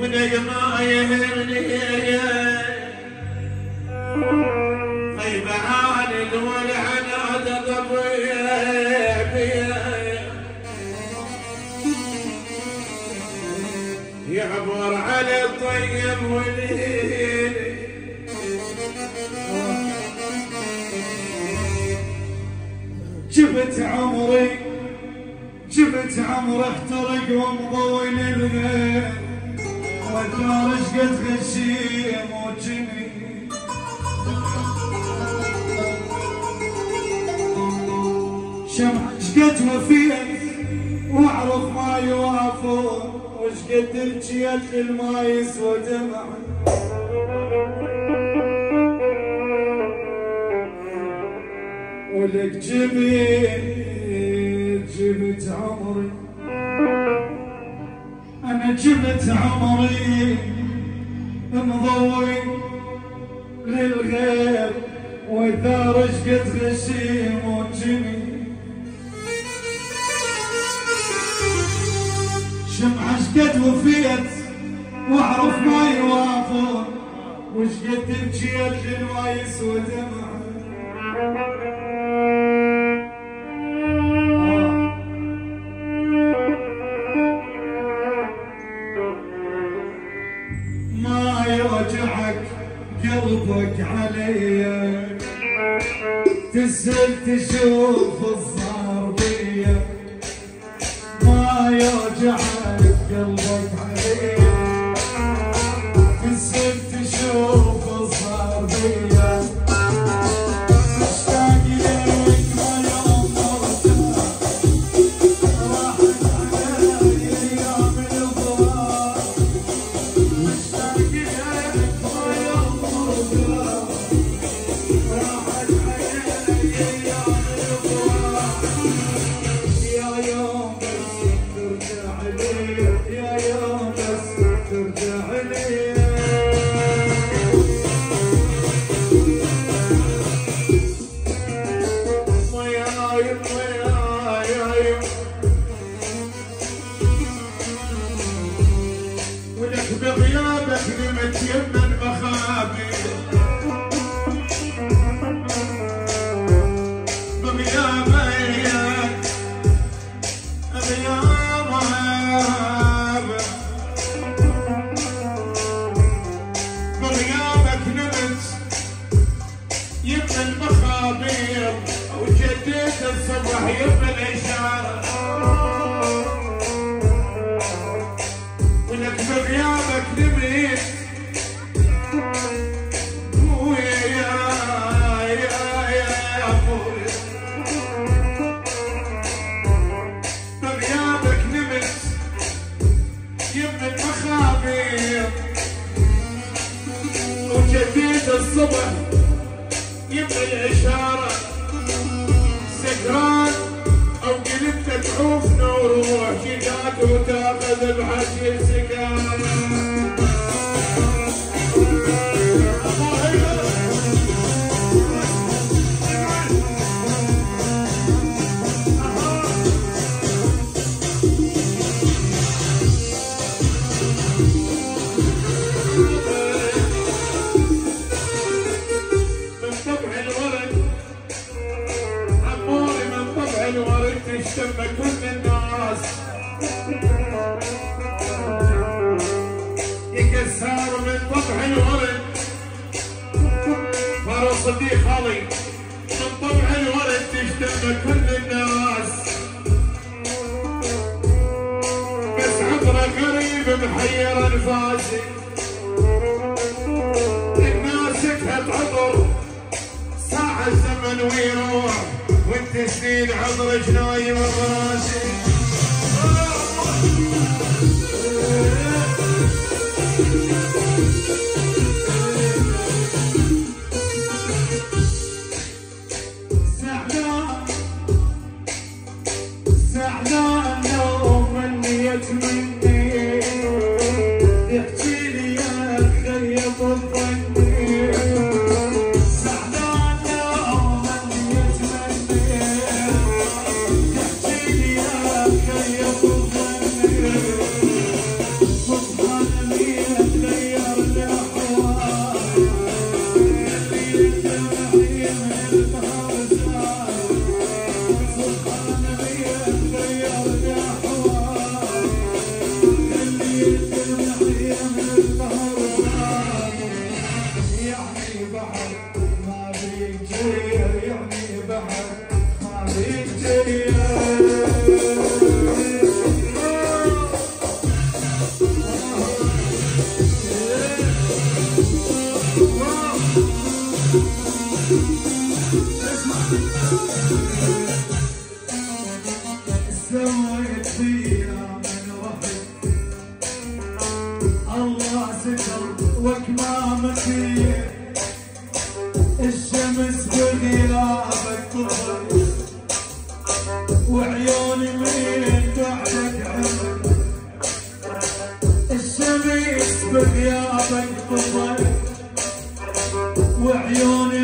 ونجمة يهرني غيب عن والعناد طبيعي يعبر على الطيب والهين جبت عمري احترق ومضوي للغير والدار شقد غشيم وجميل شمع شقد وفيت واعرف ما يوافون وشقد رجيت للما يسوى دمع ولك جبت عمري أنا جبت عمري مضوي للغير وإذا رشقت غشيم وجميل شمعة شقد وفيت واعرف ما يوافون وشقد تبجيت للما يسوى دمع ما يوجعك قلبك علي تسهل تشوف الصار بيا ما يوجعك قلبك علي تسهل تشوف الصار بيا مشتاق ليك ما يوم مرتاح راحت علي ايام الفراق مشتاق ليك ما يوم مرتاح راحت علي ايام الفراق يا يوم بس ترجع لي يا يوم بس ترجع لي ولك بغيابك نمت يم المخابي بغيابك نمت يم المخابير وجديت الصبح يم الاشاره ولك بغيابك نمت بغيابك نمت يم المخابير وجديت الصبح يم الاشاره سكران او قلبت تعوفنا وروح جيجات وتاخذ بحكي سكان تشتم كل الناس يكسر من طبع الورد فرص دي خالي من طبع الورد تشتم كل الناس بس عطره غريب محير انفاسي الناس تكهت عطر ساعة الزمن ويروح وانت سنين عمرك نايم براسي زعلان لو منيت مني يحكي لي يا خيب الظني زعلان لو منيت مني يحكي لي يا خيب الظني الله ستر واكمامك الشمس بغيابك تظل وعيوني من بعدك عمر الشمس بغيابك تظل وعيوني